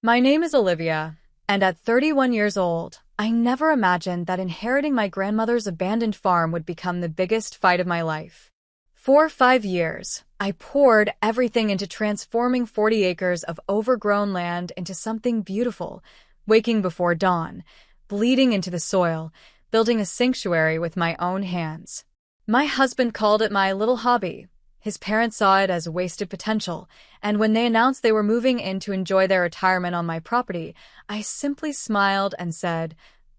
My name is Olivia, and at 31 years old, I never imagined that inheriting my grandmother's abandoned farm would become the biggest fight of my life. For 5 years, I poured everything into transforming 40 acres of overgrown land into something beautiful, waking before dawn, bleeding into the soil, building a sanctuary with my own hands. My husband called it my little hobby. His parents saw it as wasted potential, and when they announced they were moving in to enjoy their retirement on my property, I simply smiled and said,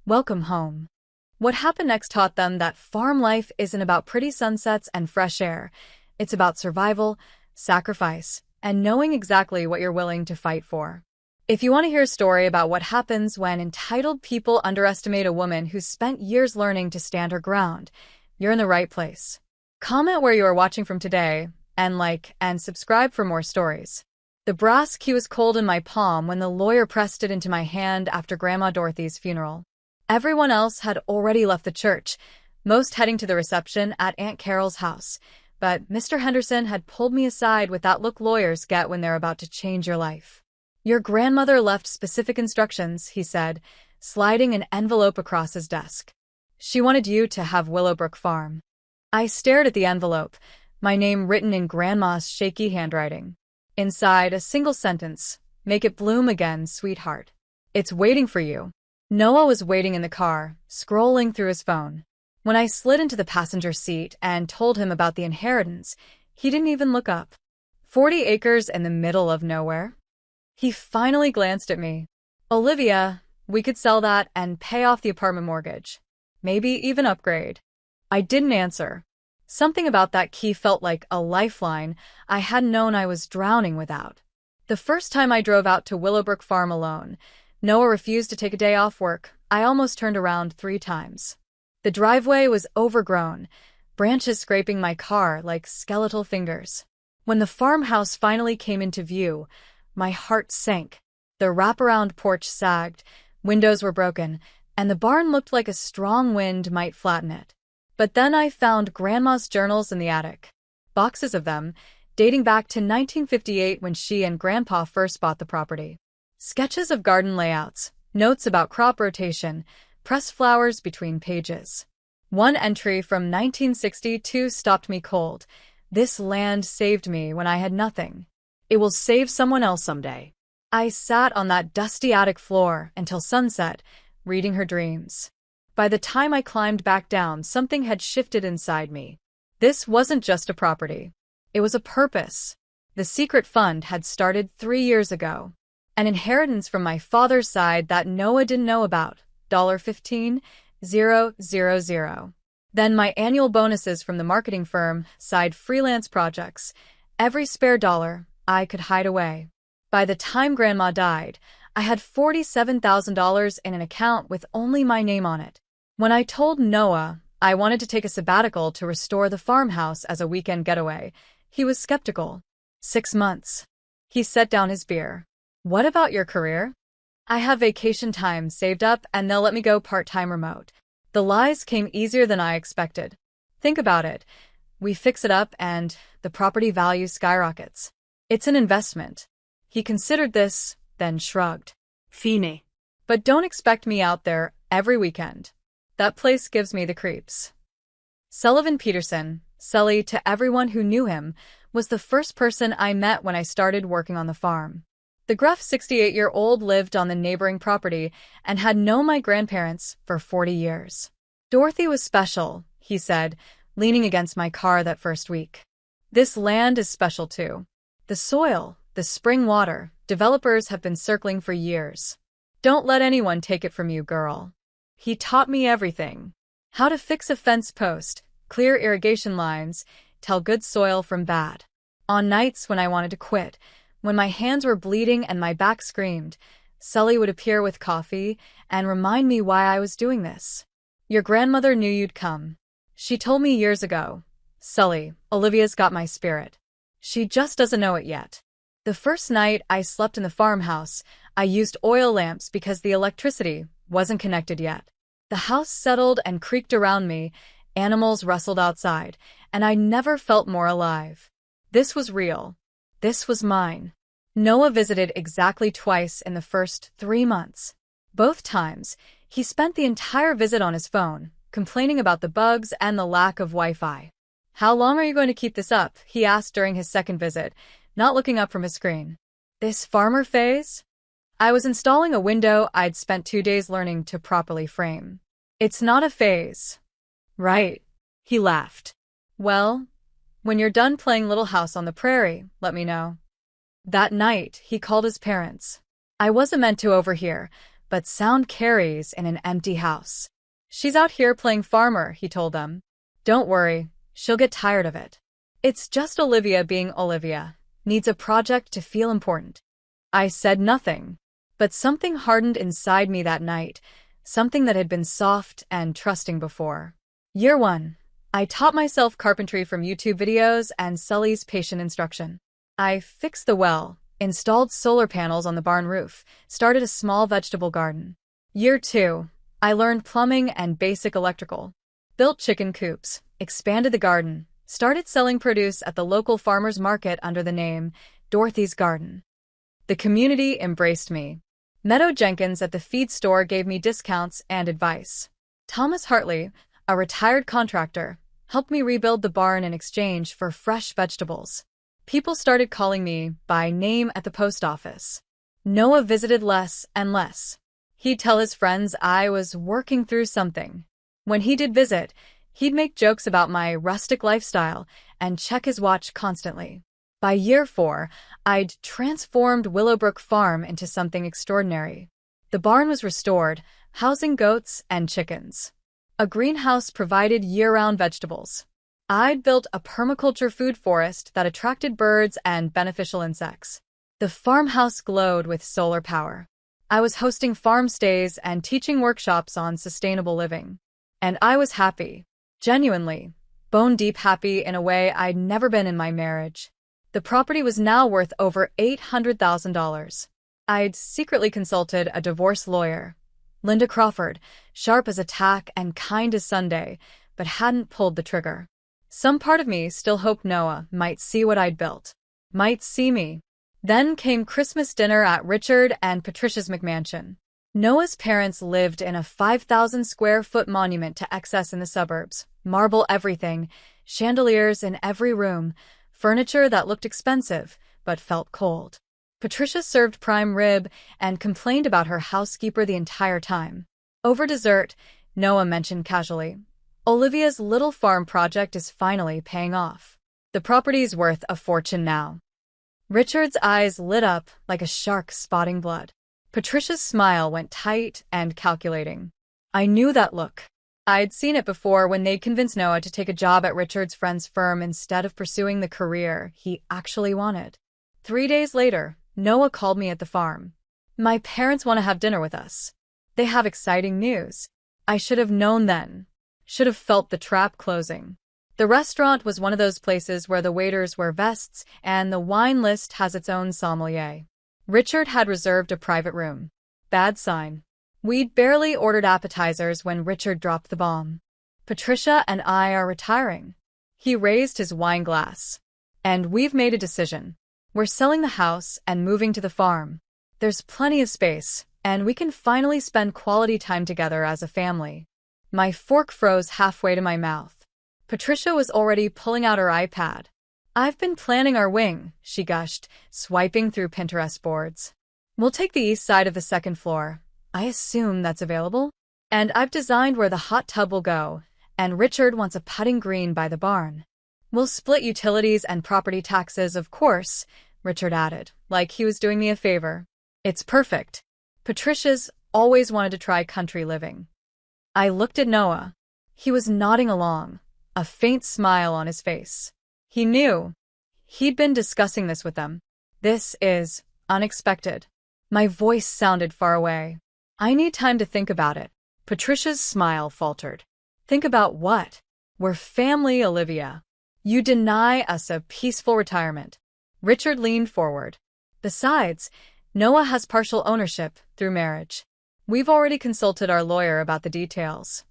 "Welcome home." What happened next taught them that farm life isn't about pretty sunsets and fresh air. It's about survival, sacrifice, and knowing exactly what you're willing to fight for. If you want to hear a story about what happens when entitled people underestimate a woman who's spent years learning to stand her ground, you're in the right place. Comment where you are watching from today, and like and subscribe for more stories. The brass key was cold in my palm when the lawyer pressed it into my hand after Grandma Dorothy's funeral. Everyone else had already left the church, most heading to the reception at Aunt Carol's house, but Mr. Henderson had pulled me aside with that look lawyers get when they're about to change your life. "Your grandmother left specific instructions," he said, sliding an envelope across his desk. "She wanted you to have Willowbrook Farm." I stared at the envelope, my name written in Grandma's shaky handwriting. Inside, a single sentence, "Make it bloom again, sweetheart. It's waiting for you." Noah was waiting in the car, scrolling through his phone. When I slid into the passenger seat and told him about the inheritance, he didn't even look up. 40 acres in the middle of nowhere? He finally glanced at me. "Olivia, we could sell that and pay off the apartment mortgage. Maybe even upgrade." I didn't answer. Something about that key felt like a lifeline I hadn't known I was drowning without. The first time I drove out to Willowbrook Farm alone, Noah refused to take a day off work. I almost turned around 3 times. The driveway was overgrown, branches scraping my car like skeletal fingers. When the farmhouse finally came into view, my heart sank. The wraparound porch sagged, windows were broken, and the barn looked like a strong wind might flatten it. But then I found Grandma's journals in the attic. Boxes of them, dating back to 1958 when she and Grandpa first bought the property. Sketches of garden layouts, notes about crop rotation, pressed flowers between pages. One entry from 1962 stopped me cold. "This land saved me when I had nothing. It will save someone else someday." I sat on that dusty attic floor until sunset, reading her dreams. By the time I climbed back down, something had shifted inside me. This wasn't just a property. It was a purpose. The secret fund had started 3 years ago. An inheritance from my father's side that Noah didn't know about. $15,000. Then my annual bonuses from the marketing firm, side freelance projects. Every spare dollar I could hide away. By the time Grandma died, I had $47,000 in an account with only my name on it. When I told Noah I wanted to take a sabbatical to restore the farmhouse as a weekend getaway, he was skeptical. 6 months. He set down his beer. "What about your career?" "I have vacation time saved up and they'll let me go part-time remote." The lies came easier than I expected. "Think about it. We fix it up and the property value skyrockets. It's an investment." He considered this, then shrugged. "Fine. But don't expect me out there every weekend. That place gives me the creeps." Sullivan Peterson, Sully to everyone who knew him, was the first person I met when I started working on the farm. The gruff 68-year-old lived on the neighboring property and had known my grandparents for 40 years. "Dorothy was special," he said, leaning against my car that first week. "This land is special too. The soil, the spring water, developers have been circling for years. Don't let anyone take it from you, girl." He taught me everything. How to fix a fence post, clear irrigation lines, tell good soil from bad. On nights when I wanted to quit, when my hands were bleeding and my back screamed, Sully would appear with coffee and remind me why I was doing this. "Your grandmother knew you'd come. She told me years ago. Sully, Olivia's got my spirit. She just doesn't know it yet." The first night I slept in the farmhouse, I used oil lamps because the electricity wasn't connected yet. The house settled and creaked around me, animals rustled outside, and I never felt more alive. This was real. This was mine. Noah visited exactly twice in the first 3 months. Both times, he spent the entire visit on his phone, complaining about the bugs and the lack of Wi-Fi. "How long are you going to keep this up?" he asked during his second visit, not looking up from his screen. "This farmer phase?" I was installing a window I'd spent 2 days learning to properly frame. "It's not a phase." "Right," he laughed. "Well, when you're done playing Little House on the Prairie, let me know." That night, he called his parents. I wasn't meant to overhear, but sound carries in an empty house. "She's out here playing farmer," he told them. "Don't worry, she'll get tired of it. It's just Olivia being Olivia, needs a project to feel important." I said nothing, but something hardened inside me that night, something that had been soft and trusting before. Year 1. I taught myself carpentry from YouTube videos and Sully's patient instruction. I fixed the well, installed solar panels on the barn roof, started a small vegetable garden. Year 2. I learned plumbing and basic electrical, built chicken coops, expanded the garden, started selling produce at the local farmers market under the name Dorothy's Garden. The community embraced me. Meadow Jenkins at the feed store gave me discounts and advice. Thomas Hartley, a retired contractor, helped me rebuild the barn in exchange for fresh vegetables. People started calling me by name at the post office. Noah visited less and less. He'd tell his friends I was working through something. When he did visit, he'd make jokes about my rustic lifestyle and check his watch constantly. By year 4, I'd transformed Willowbrook Farm into something extraordinary. The barn was restored, housing goats and chickens. A greenhouse provided year-round vegetables. I'd built a permaculture food forest that attracted birds and beneficial insects. The farmhouse glowed with solar power. I was hosting farm stays and teaching workshops on sustainable living. And I was happy. Genuinely, bone-deep happy in a way I'd never been in my marriage. The property was now worth over $800,000. I'd secretly consulted a divorce lawyer, Linda Crawford, sharp as a tack and kind as Sunday, but hadn't pulled the trigger. Some part of me still hoped Noah might see what I'd built, might see me. Then came Christmas dinner at Richard and Patricia's McMansion. Noah's parents lived in a 5,000-square-foot monument to excess in the suburbs, marble everything, chandeliers in every room, furniture that looked expensive but felt cold. Patricia served prime rib and complained about her housekeeper the entire time. Over dessert, Noah mentioned casually, "Olivia's little farm project is finally paying off. The property's worth a fortune now." Richard's eyes lit up like a shark spotting blood. Patricia's smile went tight and calculating. I knew that look. I'd seen it before when they'd convinced Noah to take a job at Richard's friend's firm instead of pursuing the career he actually wanted. 3 days later, Noah called me at the farm. "My parents want to have dinner with us. They have exciting news." I should have known then. Should have felt the trap closing. The restaurant was one of those places where the waiters wear vests and the wine list has its own sommelier. Richard had reserved a private room. Bad sign. We'd barely ordered appetizers when Richard dropped the bomb. "Patricia and I are retiring." He raised his wine glass. "And we've made a decision. We're selling the house and moving to the farm. There's plenty of space, and we can finally spend quality time together as a family." My fork froze halfway to my mouth. Patricia was already pulling out her iPad. "I've been planning our wing," she gushed, swiping through Pinterest boards. "We'll take the east side of the second floor. I assume that's available? And I've designed where the hot tub will go, and Richard wants a putting green by the barn. We'll split utilities and property taxes, of course," Richard added, like he was doing me a favor. "It's perfect." Patricia's always wanted to try country living. I looked at Noah. He was nodding along, a faint smile on his face. He knew. He'd been discussing this with them. "This is unexpected." My voice sounded far away. "I need time to think about it." Patricia's smile faltered. "Think about what?" "We're family, Olivia. You deny us a peaceful retirement." Richard leaned forward. "Besides, Noah has partial ownership through marriage. We've already consulted our lawyer about the details."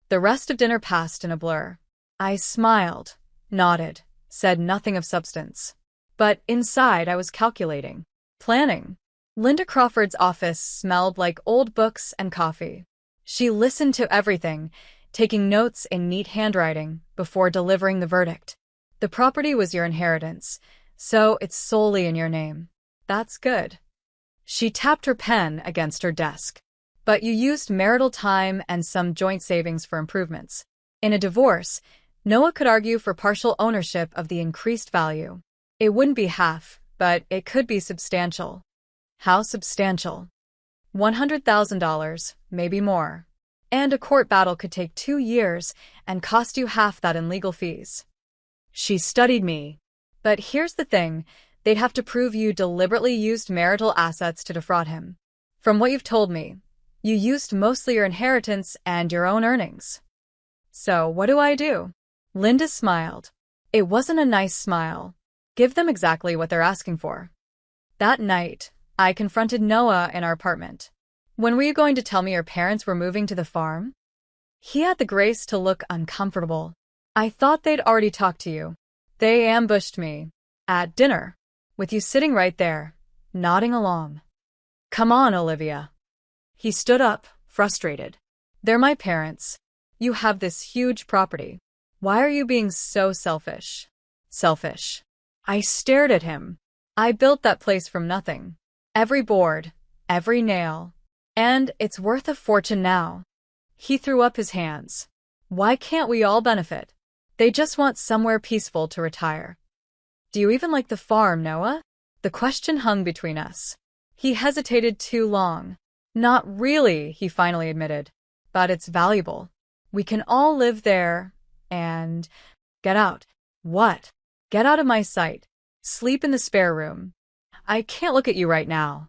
The rest of dinner passed in a blur. I smiled, nodded, said nothing of substance. But inside I was calculating. Planning. Linda Crawford's office smelled like old books and coffee. She listened to everything, taking notes in neat handwriting before delivering the verdict. The property was your inheritance, so it's solely in your name. That's good. She tapped her pen against her desk. But you used marital time and some joint savings for improvements. In a divorce, Noah could argue for partial ownership of the increased value. It wouldn't be half, but it could be substantial. How substantial? $100,000, maybe more. And a court battle could take 2 years and cost you half that in legal fees. She studied me. But here's the thing, they'd have to prove you deliberately used marital assets to defraud him. From what you've told me, you used mostly your inheritance and your own earnings. So what do I do? Linda smiled. It wasn't a nice smile. Give them exactly what they're asking for. That night, I confronted Noah in our apartment. When were you going to tell me your parents were moving to the farm? He had the grace to look uncomfortable. I thought they'd already talked to you. They ambushed me. At dinner. With you sitting right there, nodding along. Come on, Olivia. He stood up, frustrated. They're my parents. You have this huge property. Why are you being so selfish? Selfish. I stared at him. I built that place from nothing. Every board, every nail. And it's worth a fortune now. He threw up his hands. Why can't we all benefit? They just want somewhere peaceful to retire. Do you even like the farm, Noah? The question hung between us. He hesitated too long. Not really, he finally admitted. But it's valuable. We can all live there and get out. What? Get out of my sight. Sleep in the spare room. I can't look at you right now.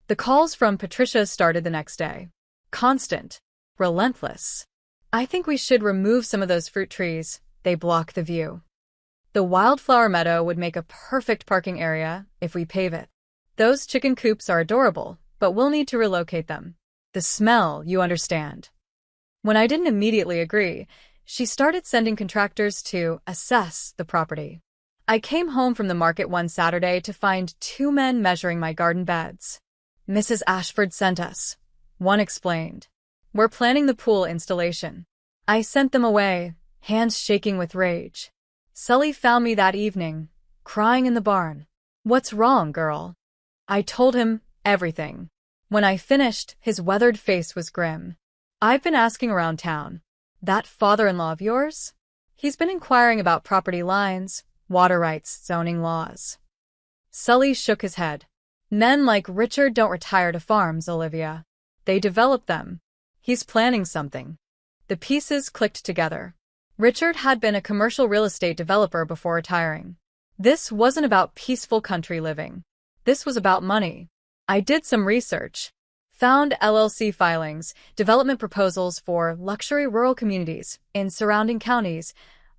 The calls from Patricia started the next day. Constant. Relentless. I think we should remove some of those fruit trees. They block the view. The wildflower meadow would make a perfect parking area if we pave it. Those chicken coops are adorable, but we'll need to relocate them. The smell, you understand. When I didn't immediately agree, she started sending contractors to assess the property. I came home from the market one Saturday to find 2 men measuring my garden beds. Mrs. Ashford sent us. One explained. We're planning the pool installation. I sent them away, hands shaking with rage. Sully found me that evening, crying in the barn. What's wrong, girl? I told him everything. When I finished, his weathered face was grim. I've been asking around town. That father-in-law of yours? He's been inquiring about property lines, water rights, zoning laws. Sully shook his head. Men like Richard don't retire to farms, Olivia. They develop them. He's planning something. The pieces clicked together. Richard had been a commercial real estate developer before retiring. This wasn't about peaceful country living. This was about money. I did some research. Found LLC filings, development proposals for luxury rural communities in surrounding counties,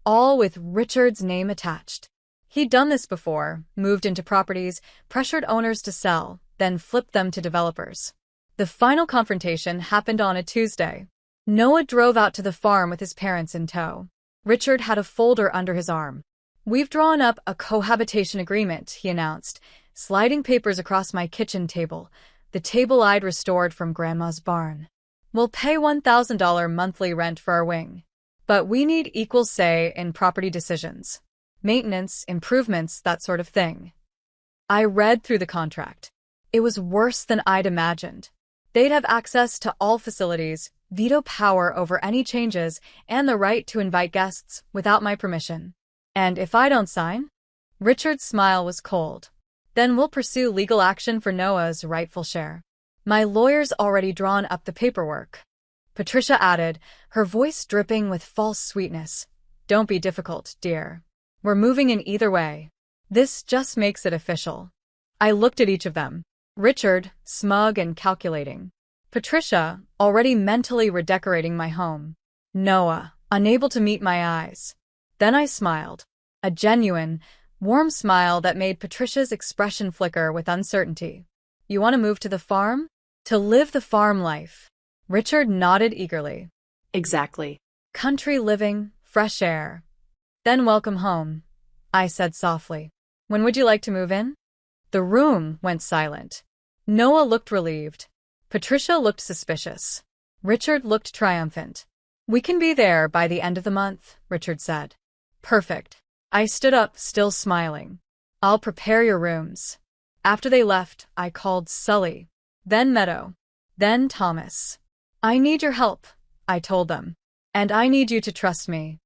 all with Richard's name attached. He'd done this before, moved into properties, pressured owners to sell, then flipped them to developers. The final confrontation happened on a Tuesday. Noah drove out to the farm with his parents in tow. Richard had a folder under his arm. We've drawn up a cohabitation agreement, he announced, sliding papers across my kitchen table, the table I'd restored from Grandma's barn. We'll pay $1,000 monthly rent for our wing. But we need equal say in property decisions. Maintenance, improvements, that sort of thing. I read through the contract. It was worse than I'd imagined. They'd have access to all facilities, veto power over any changes, and the right to invite guests without my permission. And if I don't sign? Richard's smile was cold. Then we'll pursue legal action for Noah's rightful share. My lawyer's already drawn up the paperwork. Patricia added, her voice dripping with false sweetness. Don't be difficult, dear. We're moving in either way. This just makes it official. I looked at each of them. Richard, smug and calculating. Patricia, already mentally redecorating my home. Noah, unable to meet my eyes. Then I smiled. A genuine, warm smile that made Patricia's expression flicker with uncertainty. You want to move to the farm? To live the farm life. Richard nodded eagerly. Exactly. Country living, fresh air. Then welcome home, I said softly. When would you like to move in? The room went silent. Noah looked relieved. Patricia looked suspicious. Richard looked triumphant. "We can be there by the end of the month," Richard said. "Perfect." I stood up, still smiling. "I'll prepare your rooms." After they left, I called Sully, then Meadow, then Thomas. "I need your help," I told them. "And I need you to trust me."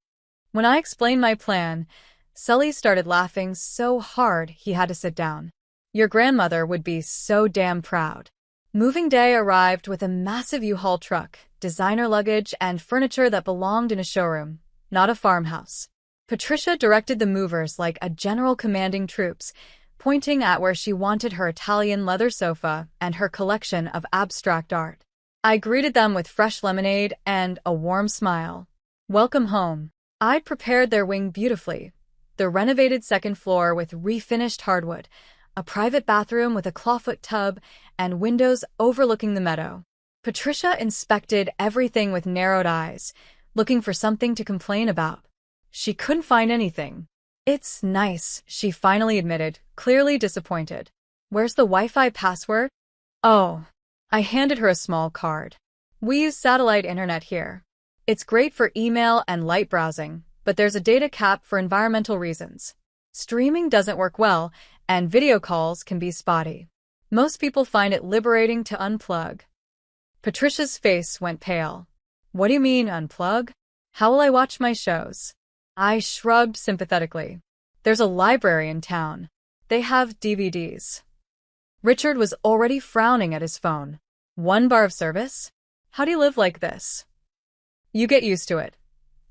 When I explained my plan, Sully started laughing so hard he had to sit down. "Your grandmother would be so damn proud." Moving day arrived with a massive U-Haul truck, designer luggage, and furniture that belonged in a showroom, not a farmhouse. Patricia directed the movers like a general commanding troops, pointing at where she wanted her Italian leather sofa and her collection of abstract art. I greeted them with fresh lemonade and a warm smile. "Welcome home." I'd prepared their wing beautifully. The renovated second floor with refinished hardwood, a private bathroom with a clawfoot tub, and windows overlooking the meadow. Patricia inspected everything with narrowed eyes, looking for something to complain about. She couldn't find anything. "It's nice," she finally admitted, clearly disappointed. "Where's the Wi-Fi password?" "Oh." I handed her a small card. "We use satellite internet here. It's great for email and light browsing, but there's a data cap for environmental reasons. Streaming doesn't work well, and video calls can be spotty. Most people find it liberating to unplug." Patricia's face went pale. "What do you mean, unplug? How will I watch my shows?" I shrugged sympathetically. "There's a library in town. They have DVDs." Richard was already frowning at his phone. "1 bar of service? How do you live like this?" "You get used to it,"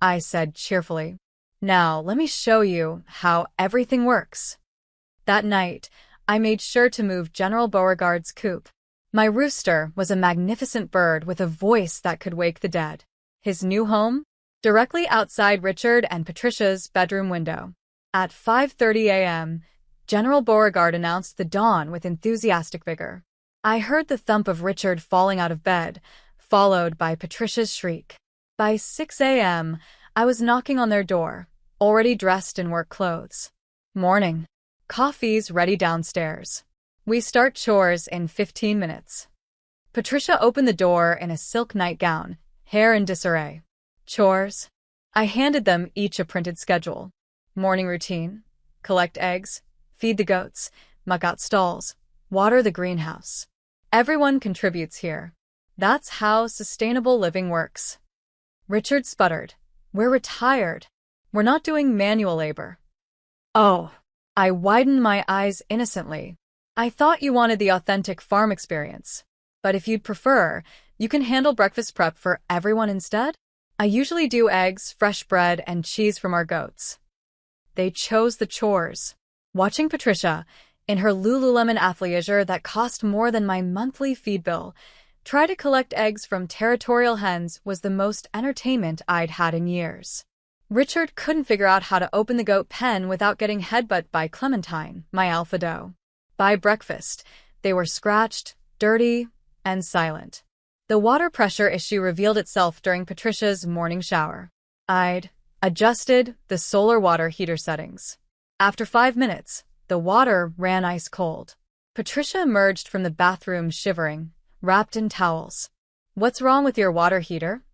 I said cheerfully. "Now, let me show you how everything works." That night, I made sure to move General Beauregard's coop. My rooster was a magnificent bird with a voice that could wake the dead. His new home? Directly outside Richard and Patricia's bedroom window. At 5:30 a.m., General Beauregard announced the dawn with enthusiastic vigor. I heard the thump of Richard falling out of bed, followed by Patricia's shriek. By 6 a.m., I was knocking on their door, already dressed in work clothes. "Morning. Coffee's ready downstairs. We start chores in 15 minutes." Patricia opened the door in a silk nightgown, hair in disarray. "Chores?" I handed them each a printed schedule. "Morning routine: collect eggs, feed the goats, muck out stalls, water the greenhouse. Everyone contributes here. That's how sustainable living works." Richard sputtered. "We're retired. We're not doing manual labor." "Oh." I widened my eyes innocently. "I thought you wanted the authentic farm experience. But if you'd prefer, you can handle breakfast prep for everyone instead? I usually do eggs, fresh bread, and cheese from our goats." They chose the chores. Watching Patricia, in her Lululemon athleisure that cost more than my monthly feed bill, try to collect eggs from territorial hens was the most entertainment I'd had in years. Richard couldn't figure out how to open the goat pen without getting headbutt by Clementine, my alpha doe. By breakfast, they were scratched, dirty, and silent. The water pressure issue revealed itself during Patricia's morning shower. I'd adjusted the solar water heater settings. After 5 minutes, the water ran ice cold. Patricia emerged from the bathroom shivering, wrapped in towels. "What's wrong with your water heater?"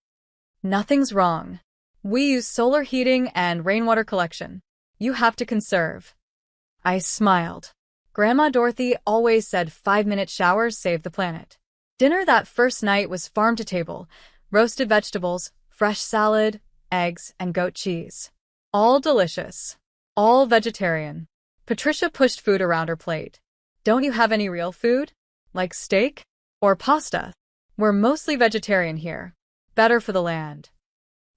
"Nothing's wrong. We use solar heating and rainwater collection. You have to conserve." I smiled. Grandma Dorothy always said 5-minute showers save the planet. Dinner that first night was farm to table: roasted vegetables, fresh salad, eggs, and goat cheese. All delicious. All vegetarian. Patricia pushed food around her plate. "Don't you have any real food? Like steak? Or pasta?" "We're mostly vegetarian here. Better for the land."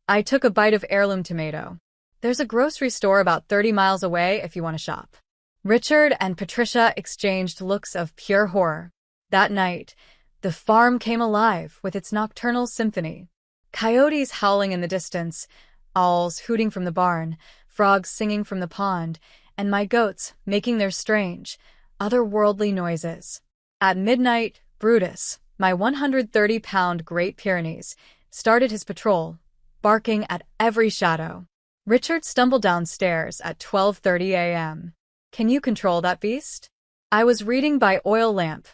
I took a bite of heirloom tomato. "There's a grocery store about 30 miles away if you want to shop." Richard and Patricia exchanged looks of pure horror. That night, the farm came alive with its nocturnal symphony. Coyotes howling in the distance, owls hooting from the barn, frogs singing from the pond, and my goats making their strange, otherworldly noises. At midnight, Brutus, my 130-pound Great Pyrenees, started his patrol, barking at every shadow. Richard stumbled downstairs at 12:30 a.m. "Can you control that beast?" I was reading by oil lamp.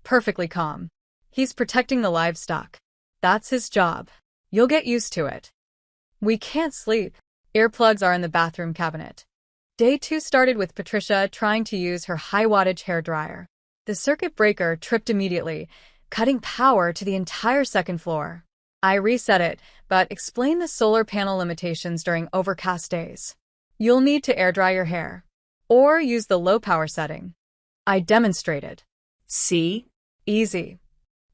Perfectly calm. He's protecting the livestock. That's his job. You'll get used to it. We can't sleep. Earplugs are in the bathroom cabinet. Day 2 started with Patricia trying to use her high-wattage hairdryer. The circuit breaker tripped immediately, cutting power to the entire second floor. I reset it, but explained the solar panel limitations during overcast days. You'll need to air-dry your hair. Or use the low-power setting. I demonstrated. See? Easy.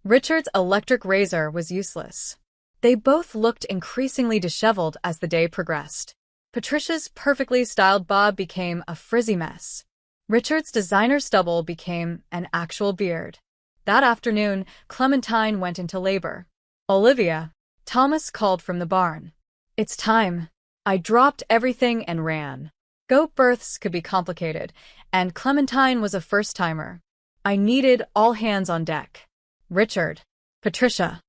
Richard's electric razor was useless. They both looked increasingly disheveled as the day progressed. Patricia's perfectly styled bob became a frizzy mess. Richard's designer stubble became an actual beard. That afternoon, Clementine went into labor. Olivia, Thomas called from the barn. It's time. I dropped everything and ran. Goat births could be complicated, and Clementine was a first-timer. I needed all hands on deck. Richard, Patricia,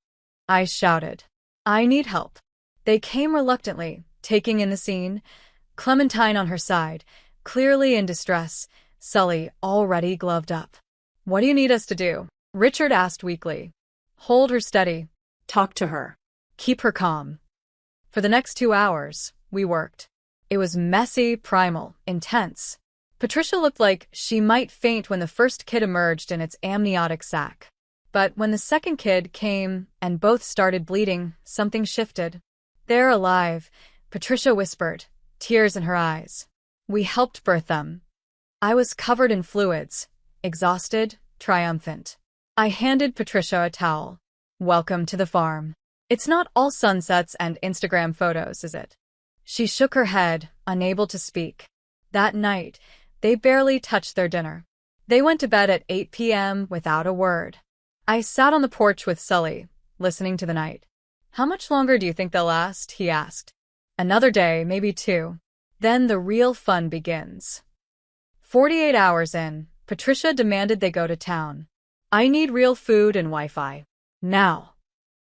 I shouted. I need help. They came reluctantly, taking in the scene. Clementine on her side, clearly in distress, Sully already gloved up. What do you need us to do? Richard asked weakly. Hold her steady. Talk to her. Keep her calm. For the next 2 hours, we worked. It was messy, primal, intense. Patricia looked like she might faint when the first kid emerged in its amniotic sac. But when the second kid came and both started bleeding, something shifted. They're alive, Patricia whispered, tears in her eyes. We helped birth them. I was covered in fluids, exhausted, triumphant. I handed Patricia a towel. Welcome to the farm. It's not all sunsets and Instagram photos, is it? She shook her head, unable to speak. That night, they barely touched their dinner. They went to bed at 8 p.m. without a word. I sat on the porch with Sully, listening to the night. How much longer do you think they'll last? He asked. Another day, maybe 2. Then the real fun begins. 48 hours in, Patricia demanded they go to town. I need real food and Wi-Fi. Now.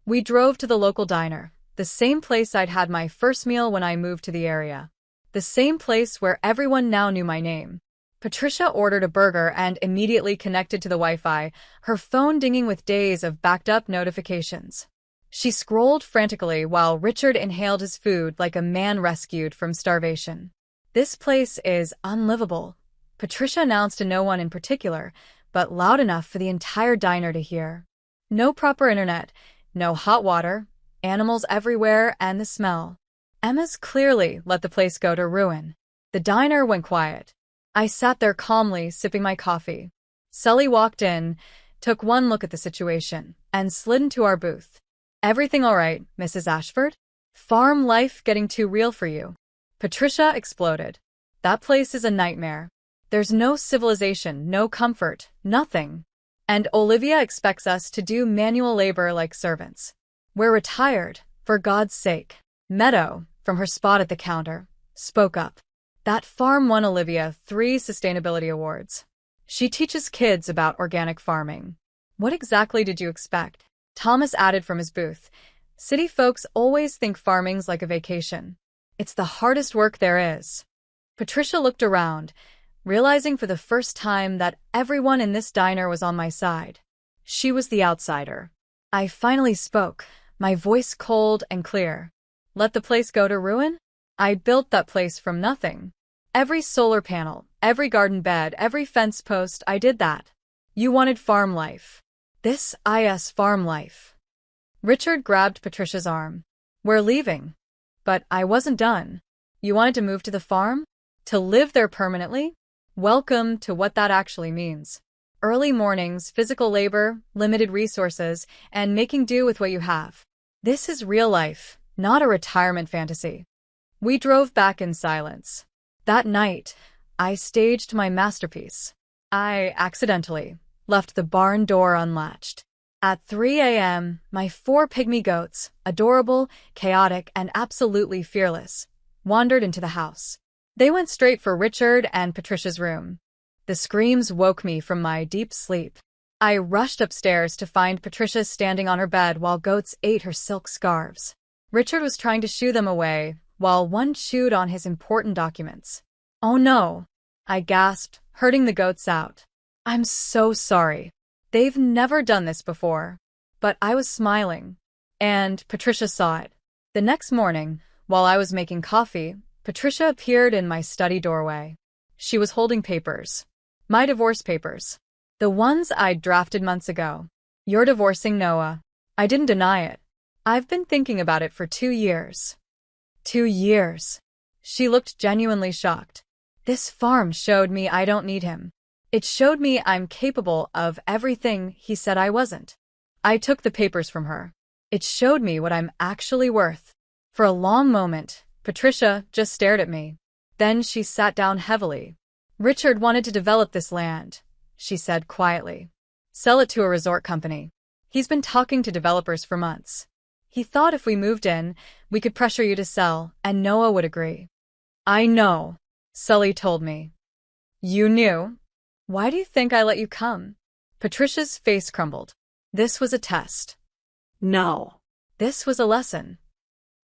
We drove to the local diner, the same place I'd had my first meal when I moved to the area. The same place where everyone now knew my name. Patricia ordered a burger and immediately connected to the Wi-Fi, her phone dinging with days of backed-up notifications. She scrolled frantically while Richard inhaled his food like a man rescued from starvation. This place is unlivable, Patricia announced to no one in particular, but loud enough for the entire diner to hear. No proper internet, no hot water, animals everywhere, and the smell. Emma's clearly let the place go to ruin. The diner went quiet. I sat there calmly, sipping my coffee. Sully walked in, took one look at the situation, and slid into our booth. Everything all right, Mrs. Ashford? Farm life getting too real for you? Patricia exploded. That place is a nightmare. There's no civilization, no comfort, nothing. And Olivia expects us to do manual labor like servants. We're retired, for God's sake. Meadow, from her spot at the counter, spoke up. That farm won Olivia 3 sustainability awards. She teaches kids about organic farming. What exactly did you expect? Thomas added from his booth. City folks always think farming's like a vacation. It's the hardest work there is. Patricia looked around, realizing for the first time that everyone in this diner was on my side. She was the outsider. I finally spoke, my voice cold and clear. Let the place go to ruin? I built that place from nothing. Every solar panel, every garden bed, every fence post, I did that. You wanted farm life. This is farm life. Richard grabbed Patricia's arm. We're leaving. But I wasn't done. You wanted to move to the farm? To live there permanently? Welcome to what that actually means. Early mornings, physical labor, limited resources, and making do with what you have. This is real life, not a retirement fantasy. We drove back in silence. That night, I staged my masterpiece. I accidentally left the barn door unlatched. At 3 a.m., my 4 pygmy goats, adorable, chaotic, and absolutely fearless, wandered into the house. They went straight for Richard and Patricia's room. The screams woke me from my deep sleep. I rushed upstairs to find Patricia standing on her bed while goats ate her silk scarves. Richard was trying to shoo them away, while one chewed on his important documents. Oh no! I gasped, herding the goats out. I'm so sorry. They've never done this before. But I was smiling. And Patricia saw it. The next morning, while I was making coffee, Patricia appeared in my study doorway. She was holding papers. My divorce papers. The ones I'd drafted months ago. You're divorcing Noah. I didn't deny it. I've been thinking about it for 2 years. 2 years. She looked genuinely shocked. This farm showed me I don't need him. It showed me I'm capable of everything he said I wasn't. I took the papers from her. It showed me what I'm actually worth. For a long moment, Patricia just stared at me. Then she sat down heavily. Richard wanted to develop this land, she said quietly. Sell it to a resort company. He's been talking to developers for months. He thought if we moved in, we could pressure you to sell, and Noah would agree. I know, Sully told me. You knew? Why do you think I let you come? Patricia's face crumbled. This was a test. No. This was a lesson.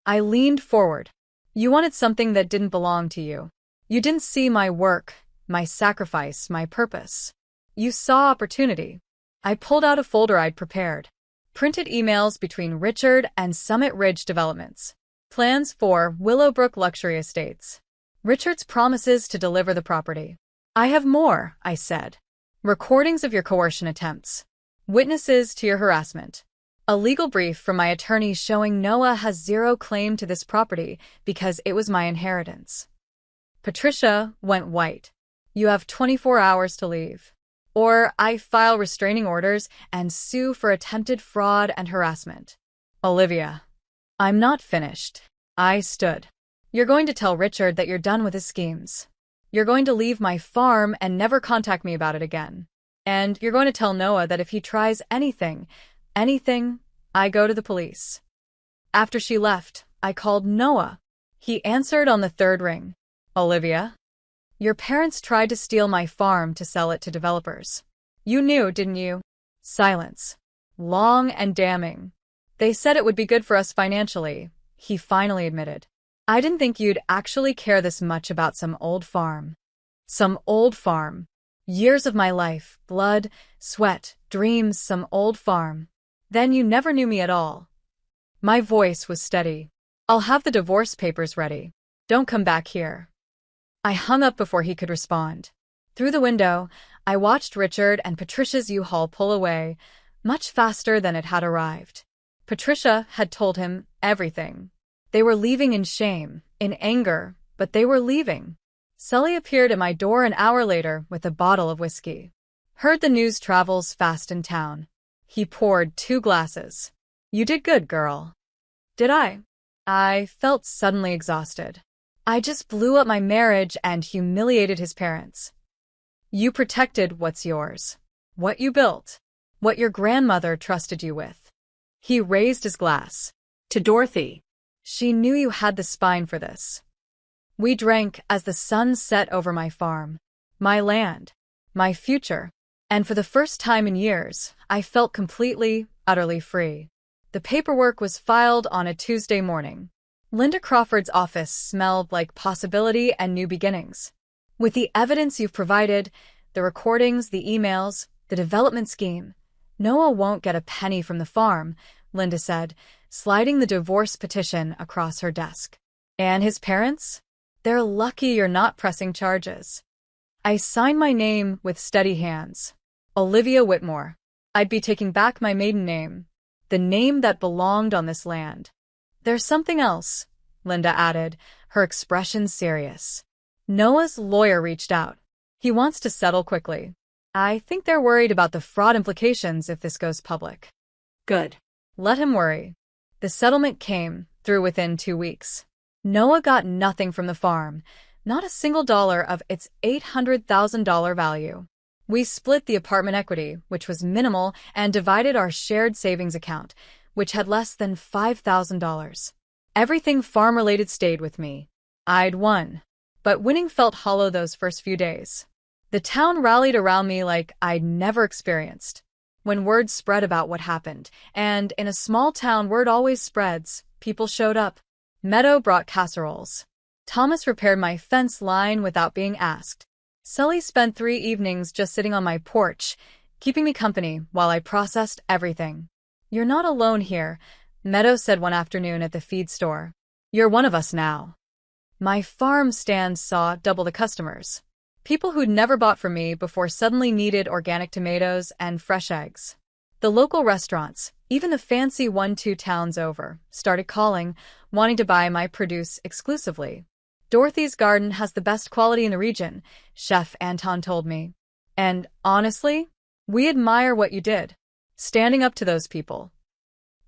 I leaned forward. You wanted something that didn't belong to you. You didn't see my work, my sacrifice, my purpose. You saw opportunity. I pulled out a folder I'd prepared. Printed emails between Richard and Summit Ridge Developments. Plans for Willowbrook Luxury Estates. Richard's promises to deliver the property. I have more, I said. Recordings of your coercion attempts. Witnesses to your harassment. A legal brief from my attorney showing Noah has zero claim to this property because it was my inheritance. Patricia went white. You have 24 hours to leave. Or I file restraining orders and sue for attempted fraud and harassment. Olivia. I'm not finished. I stood. You're going to tell Richard that you're done with his schemes. You're going to leave my farm and never contact me about it again. And you're going to tell Noah that if he tries anything, I go to the police. After she left, I called Noah. He answered on the third ring. Olivia? Your parents tried to steal my farm to sell it to developers. You knew, didn't you? Silence. Long and damning. They said it would be good for us financially, he finally admitted. I didn't think you'd actually care this much about some old farm. Some old farm. Years of my life, blood, sweat, dreams, some old farm. Then you never knew me at all. My voice was steady. I'll have the divorce papers ready. Don't come back here. I hung up before he could respond. Through the window, I watched Richard and Patricia's U-Haul pull away, much faster than it had arrived. Patricia had told him everything. They were leaving in shame, in anger, but they were leaving. Sully appeared at my door an hour later with a bottle of whiskey. Heard the news travels fast in town. He poured 2 glasses. You did good, girl. Did I? I felt suddenly exhausted. I just blew up my marriage and humiliated his parents. You protected what's yours. What you built. What your grandmother trusted you with. He raised his glass. To Dorothy. She knew you had the spine for this. We drank as the sun set over my farm, my land, my future, and for the first time in years, I felt completely, utterly free. The paperwork was filed on a Tuesday morning. Linda Crawford's office smelled like possibility and new beginnings. With the evidence you've provided, the recordings, the emails, the development scheme, Noah won't get a penny from the farm, Linda said, sliding the divorce petition across her desk. And his parents? They're lucky you're not pressing charges. I signed my name with steady hands. Olivia Whitmore. I'd be taking back my maiden name, the name that belonged on this land. There's something else, Linda added, her expression serious. Noah's lawyer reached out. He wants to settle quickly. I think they're worried about the fraud implications if this goes public. Good. Let him worry. The settlement came through within 2 weeks. Noah got nothing from the farm, not a single dollar of its $800,000 value. We split the apartment equity, which was minimal, and divided our shared savings account, which had less than $5,000. Everything farm-related stayed with me. I'd won. But winning felt hollow those first few days. The town rallied around me like I'd never experienced. When word spread about what happened, and in a small town word always spreads, people showed up. Meadow brought casseroles. Thomas repaired my fence line without being asked. Sully spent 3 evenings just sitting on my porch, keeping me company while I processed everything. "You're not alone here," Meadow said one afternoon at the feed store. "You're one of us now." My farm stand saw double the customers. People who'd never bought from me before suddenly needed organic tomatoes and fresh eggs. The local restaurants, even the fancy one 2 towns over, started calling, wanting to buy my produce exclusively. "Dorothy's garden has the best quality in the region," Chef Anton told me. "And honestly, we admire what you did, standing up to those people."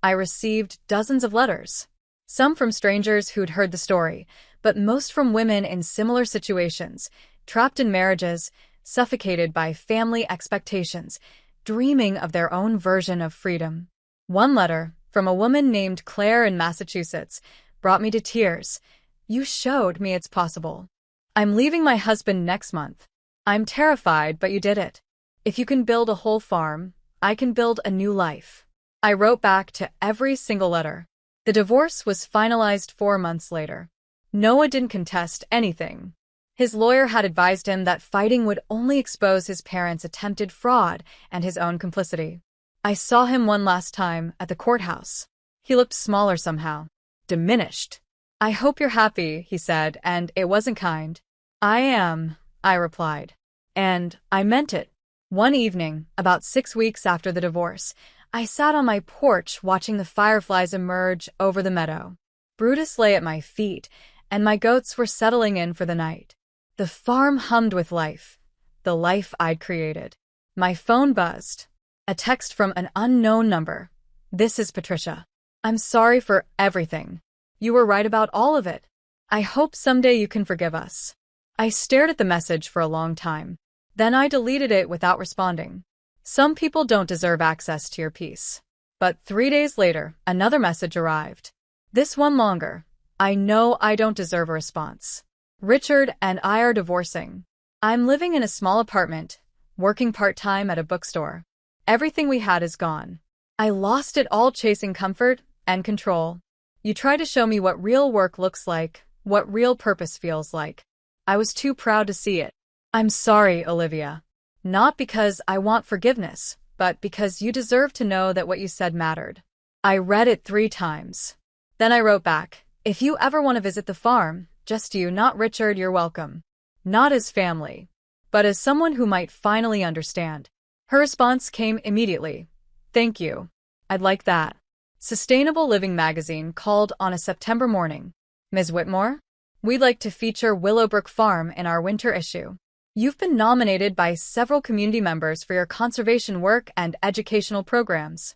I received dozens of letters, some from strangers who'd heard the story, but most from women in similar situations, trapped in marriages, suffocated by family expectations, dreaming of their own version of freedom. One letter, from a woman named Claire in Massachusetts, brought me to tears. "You showed me it's possible. I'm leaving my husband next month. I'm terrified, but you did it. If you can build a whole farm, I can build a new life." I wrote back to every single letter. The divorce was finalized 4 months later. Noah didn't contest anything. His lawyer had advised him that fighting would only expose his parents' attempted fraud and his own complicity. I saw him one last time at the courthouse. He looked smaller somehow, diminished. "I hope you're happy," he said, and it wasn't kind. "I am," I replied. And I meant it. One evening, about 6 weeks after the divorce, I sat on my porch watching the fireflies emerge over the meadow. Brutus lay at my feet, and my goats were settling in for the night. The farm hummed with life, the life I'd created. My phone buzzed. A text from an unknown number. "This is Patricia. I'm sorry for everything. You were right about all of it. I hope someday you can forgive us." I stared at the message for a long time. Then I deleted it without responding. Some people don't deserve access to your peace. But 3 days later, another message arrived. This one longer. "I know I don't deserve a response. Richard and I are divorcing. I'm living in a small apartment, working part-time at a bookstore. Everything we had is gone. I lost it all chasing comfort and control. You try to show me what real work looks like, what real purpose feels like. I was too proud to see it. I'm sorry, Olivia. Not because I want forgiveness, but because you deserve to know that what you said mattered." I read it 3 times. Then I wrote back, "If you ever want to visit the farm, just you, not Richard, you're welcome." Not as family, but as someone who might finally understand. Her response came immediately. "Thank you. I'd like that." Sustainable Living magazine called on a September morning. "Ms. Whitmore, we'd like to feature Willowbrook Farm in our winter issue. You've been nominated by several community members for your conservation work and educational programs."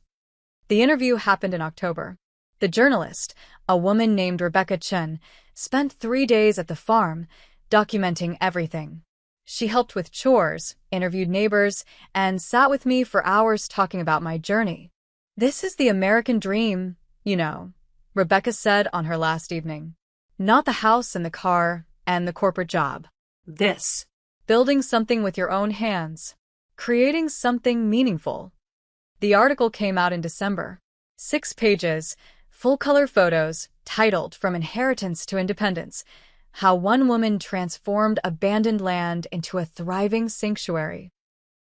The interview happened in October. The journalist, a woman named Rebecca Chen, spent 3 days at the farm, documenting everything. She helped with chores, interviewed neighbors, and sat with me for hours talking about my journey. "This is the American dream, you know," Rebecca said on her last evening. "Not the house and the car and the corporate job. This. Building something with your own hands. Creating something meaningful." The article came out in December. 6 pages, full-color photos, titled From Inheritance to Independence: How One Woman Transformed Abandoned Land into a Thriving Sanctuary.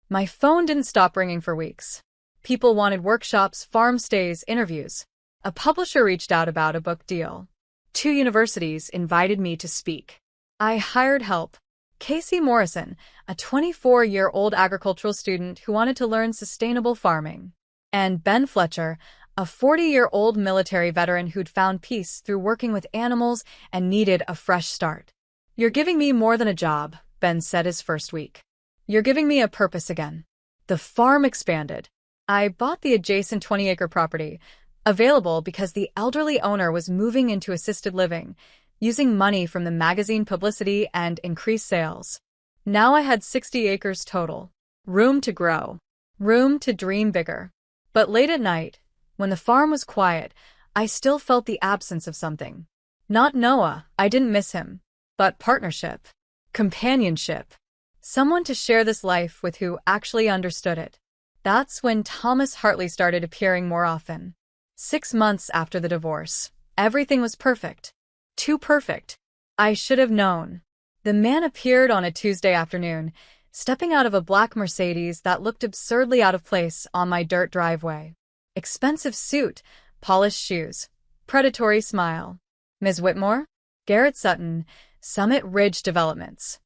My phone didn't stop ringing for weeks. People wanted workshops, farm stays, interviews. A publisher reached out about a book deal. 2 universities invited me to speak. I hired help. Casey Morrison, a 24-year-old agricultural student who wanted to learn sustainable farming. And Ben Fletcher, a 40-year-old military veteran who'd found peace through working with animals and needed a fresh start. "You're giving me more than a job," Ben said his first week. "You're giving me a purpose again." The farm expanded. I bought the adjacent 20-acre property, available because the elderly owner was moving into assisted living, using money from the magazine publicity and increased sales. Now I had 60 acres total. Room to grow. Room to dream bigger. But late at night, when the farm was quiet, I still felt the absence of something. Not Noah, I didn't miss him. But partnership. Companionship. Someone to share this life with who actually understood it. That's when Thomas Hartley started appearing more often. 6 months after the divorce, everything was perfect. Too perfect. I should have known. The man appeared on a Tuesday afternoon, stepping out of a black Mercedes that looked absurdly out of place on my dirt driveway. Expensive suit, polished shoes, predatory smile. Ms. Whitmore? Garrett Sutton, Summit Ridge Developments.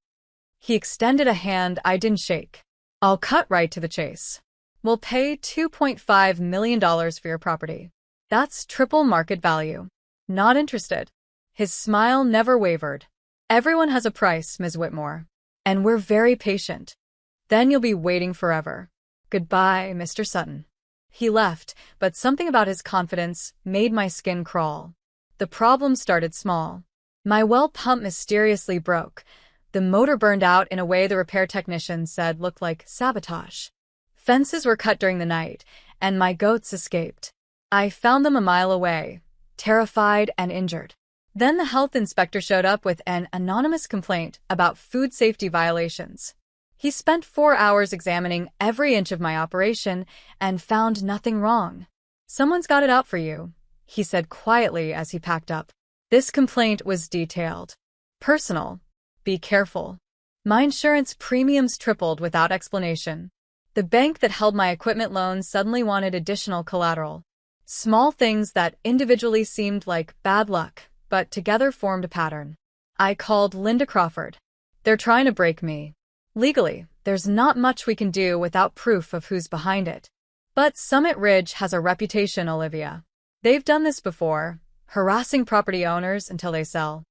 He extended a hand I didn't shake. I'll cut right to the chase. We'll pay $2.5 million for your property. That's triple market value. Not interested. His smile never wavered. Everyone has a price, Ms. Whitmore. And we're very patient. Then you'll be waiting forever. Goodbye, Mr. Sutton. He left, but something about his confidence made my skin crawl. The problem started small. My well pump mysteriously broke. The motor burned out in a way the repair technician said looked like sabotage. Fences were cut during the night, and my goats escaped. I found them a mile away, terrified and injured. Then the health inspector showed up with an anonymous complaint about food safety violations. He spent 4 hours examining every inch of my operation and found nothing wrong. Someone's got it out for you, he said quietly as he packed up. This complaint was detailed. Personal. Be careful. My insurance premiums tripled without explanation. The bank that held my equipment loan suddenly wanted additional collateral. Small things that individually seemed like bad luck, but together formed a pattern. I called Linda Crawford. They're trying to break me. Legally, there's not much we can do without proof of who's behind it. But Summit Ridge has a reputation, Olivia. They've done this before, harassing property owners until they sell.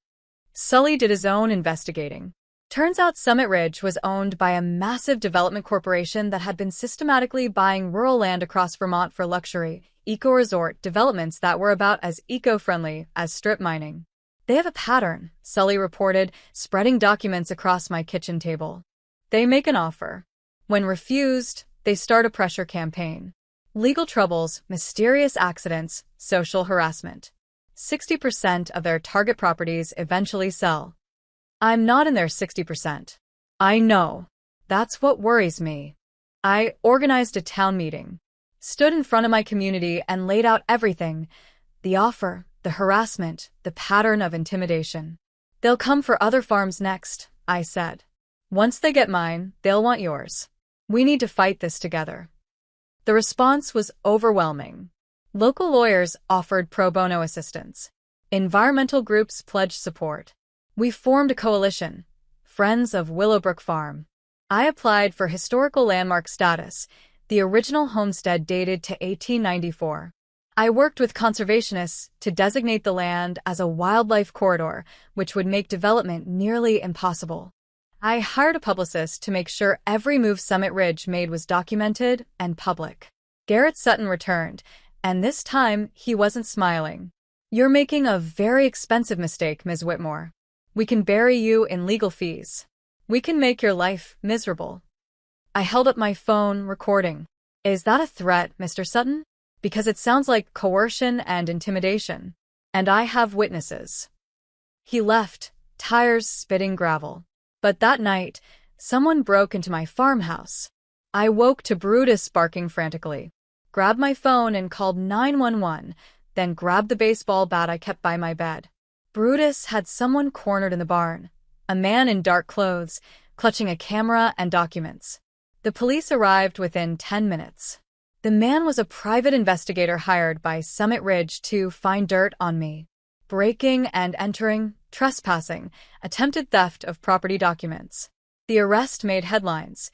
Sully did his own investigating. Turns out Summit Ridge was owned by a massive development corporation that had been systematically buying rural land across Vermont for luxury, eco-resort developments that were about as eco-friendly as strip mining. They have a pattern, Sully reported, spreading documents across my kitchen table. They make an offer. When refused, they start a pressure campaign. Legal troubles, mysterious accidents, social harassment. 60% of their target properties eventually sell. I'm not in their 60%. I know. That's what worries me. I organized a town meeting, stood in front of my community and laid out everything. The offer, the harassment, the pattern of intimidation. They'll come for other farms next, I said. Once they get mine, they'll want yours. We need to fight this together. The response was overwhelming. Local lawyers offered pro bono assistance. Environmental groups pledged support. We formed a coalition, Friends of Willowbrook Farm. I applied for historical landmark status. The original homestead dated to 1894. I worked with conservationists to designate the land as a wildlife corridor, which would make development nearly impossible. I hired a publicist to make sure every move Summit Ridge made was documented and public. Garrett Sutton returned, and this time he wasn't smiling. You're making a very expensive mistake, Ms. Whitmore. We can bury you in legal fees. We can make your life miserable. I held up my phone, recording. Is that a threat, Mr. Sutton? Because it sounds like coercion and intimidation. And I have witnesses. He left, tires spitting gravel. But that night, someone broke into my farmhouse. I woke to Brutus barking frantically, grabbed my phone and called 911, then grabbed the baseball bat I kept by my bed. Brutus had someone cornered in the barn, a man in dark clothes, clutching a camera and documents. The police arrived within 10 minutes. The man was a private investigator hired by Summit Ridge to find dirt on me. Breaking and entering, trespassing, attempted theft of property documents. The arrest made headlines.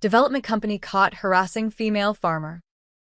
Development company caught harassing female farmer.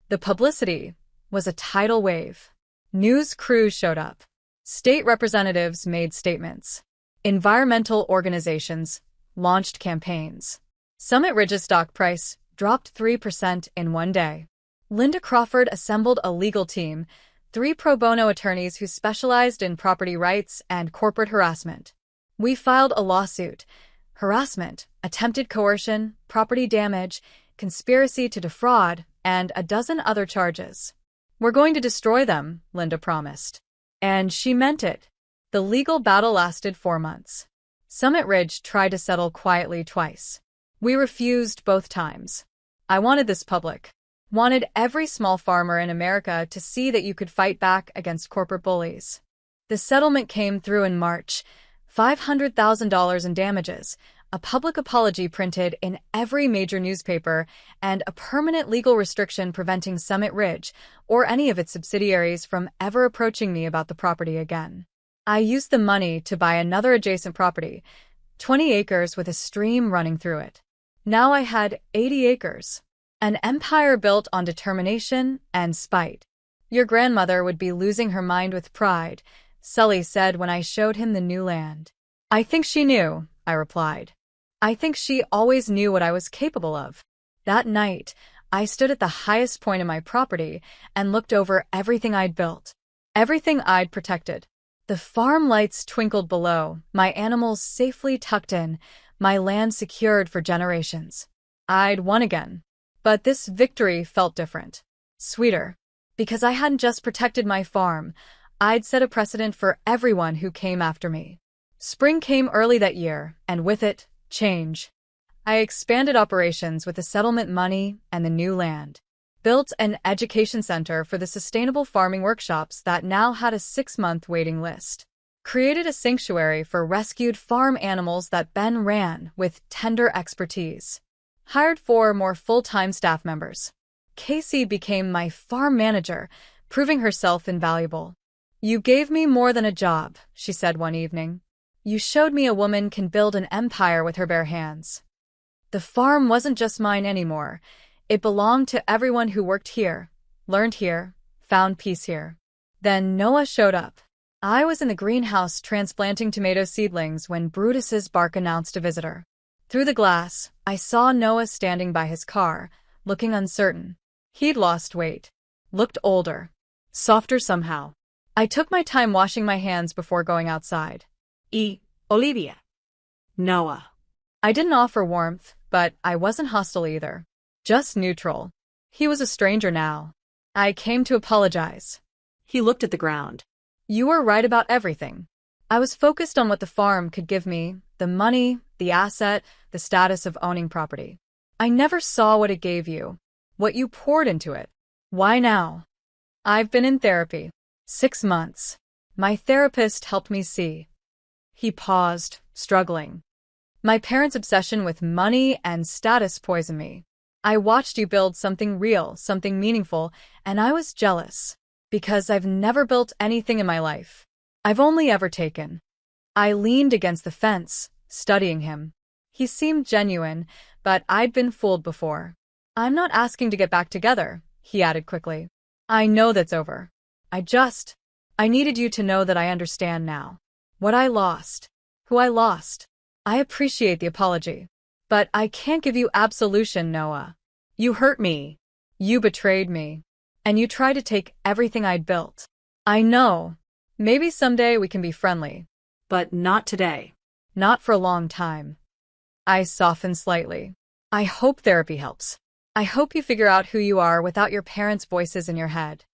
The publicity was a tidal wave. News crews showed up. State representatives made statements. Environmental organizations launched campaigns. Summit Ridge's stock price dropped 3% in one day. Linda Crawford assembled a legal team, 3 pro bono attorneys who specialized in property rights and corporate harassment. We filed a lawsuit. Harassment, attempted coercion, property damage, conspiracy to defraud, and a dozen other charges. We're going to destroy them, Linda promised. And she meant it. The legal battle lasted 4 months. Summit Ridge tried to settle quietly twice. We refused both times. I wanted this public. Wanted every small farmer in America to see that you could fight back against corporate bullies. The settlement came through in March, $500,000 in damages, a public apology printed in every major newspaper, and a permanent legal restriction preventing Summit Ridge or any of its subsidiaries from ever approaching me about the property again. I used the money to buy another adjacent property, 20 acres with a stream running through it. Now I had 80 acres. An empire built on determination and spite. Your grandmother would be losing her mind with pride, Sully said when I showed him the new land. I think she knew, I replied. I think she always knew what I was capable of. That night, I stood at the highest point of my property and looked over everything I'd built, everything I'd protected. The farm lights twinkled below, my animals safely tucked in, my land secured for generations. I'd won again. But this victory felt different, sweeter, because I hadn't just protected my farm, I'd set a precedent for everyone who came after me. Spring came early that year, and with it, change. I expanded operations with the settlement money and the new land, built an education center for the sustainable farming workshops that now had a 6-month waiting list, created a sanctuary for rescued farm animals that Ben ran with tender expertise, hired 4 more full-time staff members. Casey became my farm manager, proving herself invaluable. You gave me more than a job, she said one evening. You showed me a woman can build an empire with her bare hands. The farm wasn't just mine anymore. It belonged to everyone who worked here, learned here, found peace here. Then Noah showed up. I was in the greenhouse transplanting tomato seedlings when Brutus's bark announced a visitor. Through the glass, I saw Noah standing by his car, looking uncertain. He'd lost weight, looked older, softer somehow. I took my time washing my hands before going outside. Olivia. Noah. I didn't offer warmth, but I wasn't hostile either. Just neutral. He was a stranger now. I came to apologize. He looked at the ground. You were right about everything. I was focused on what the farm could give me, the money, the asset, the status of owning property. I never saw what it gave you, what you poured into it. Why now? I've been in therapy. 6 months. My therapist helped me see. He paused, struggling. My parents' obsession with money and status poisoned me. I watched you build something real, something meaningful, and I was jealous. Because I've never built anything in my life. I've only ever taken. I leaned against the fence, studying him. He seemed genuine, but I'd been fooled before. I'm not asking to get back together, he added quickly. I know that's over. I needed you to know that I understand now. What I lost. Who I lost. I appreciate the apology. But I can't give you absolution, Noah. You hurt me. You betrayed me. And you tried to take everything I'd built. I know. Maybe someday we can be friendly. But not today. Not for a long time. I softened slightly. I hope therapy helps. I hope you figure out who you are without your parents' voices in your head.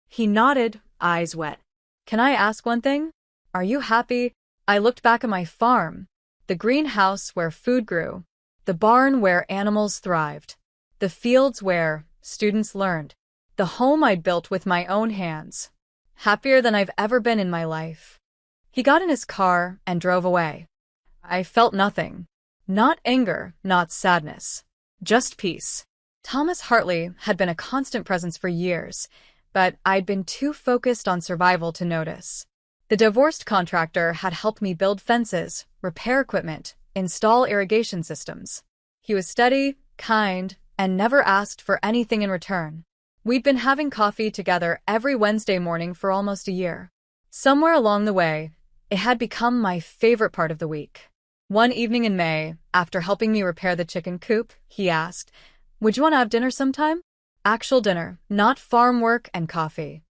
He nodded, eyes wet. Can I ask one thing? Are you happy? I looked back at my farm. The greenhouse where food grew. The barn where animals thrived. The fields where students learned. The home I'd built with my own hands. Happier than I've ever been in my life. He got in his car and drove away. I felt nothing. Not anger, not sadness. Just peace. Thomas Hartley had been a constant presence for years, but I'd been too focused on survival to notice. The divorced contractor had helped me build fences, repair equipment, install irrigation systems. He was steady, kind, and never asked for anything in return. We'd been having coffee together every Wednesday morning for almost a year. Somewhere along the way, it had become my favorite part of the week. One evening in May, after helping me repair the chicken coop, he asked, "Would you want to have dinner sometime?" Actual dinner, not farm work and coffee.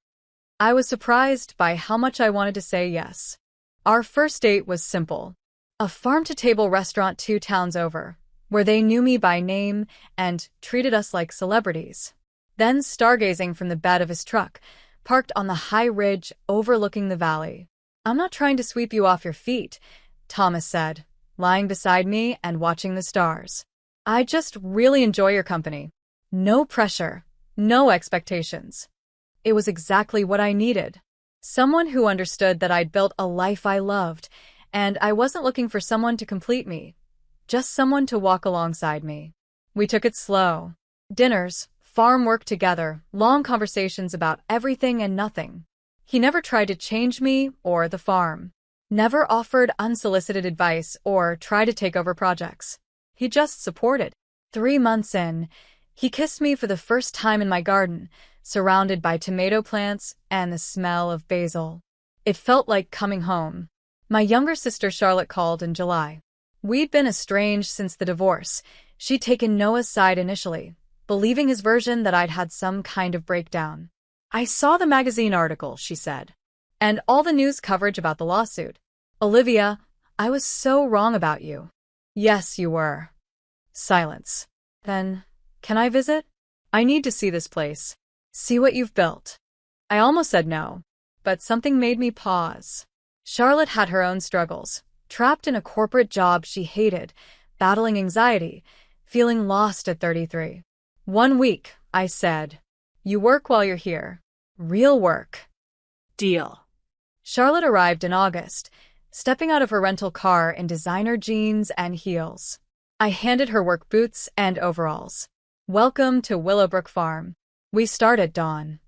I was surprised by how much I wanted to say yes. Our first date was simple. A farm-to-table restaurant 2 towns over, where they knew me by name and treated us like celebrities. Then stargazing from the bed of his truck, parked on the high ridge overlooking the valley. "I'm not trying to sweep you off your feet," Thomas said, lying beside me and watching the stars. "I just really enjoy your company. No pressure, no expectations." It was exactly what I needed. Someone who understood that I'd built a life I loved, and I wasn't looking for someone to complete me, just someone to walk alongside me. We took it slow. Dinners, farm work together, long conversations about everything and nothing. He never tried to change me or the farm. Never offered unsolicited advice or tried to take over projects. He just supported. 3 months in, he kissed me for the first time in my garden, surrounded by tomato plants and the smell of basil. It felt like coming home. My younger sister Charlotte called in July. We'd been estranged since the divorce. She'd taken Noah's side initially, believing his version that I'd had some kind of breakdown. "I saw the magazine article," she said, "and all the news coverage about the lawsuit. Olivia, I was so wrong about you." "Yes, you were." Silence. "Then, can I visit? I need to see this place. See what you've built." I almost said no, but something made me pause. Charlotte had her own struggles, trapped in a corporate job she hated, battling anxiety, feeling lost at 33. "1 week," I said. "You work while you're here. Real work." Deal. Charlotte arrived in August, stepping out of her rental car in designer jeans and heels. I handed her work boots and overalls. "Welcome to Willowbrook Farm." We start at dawn.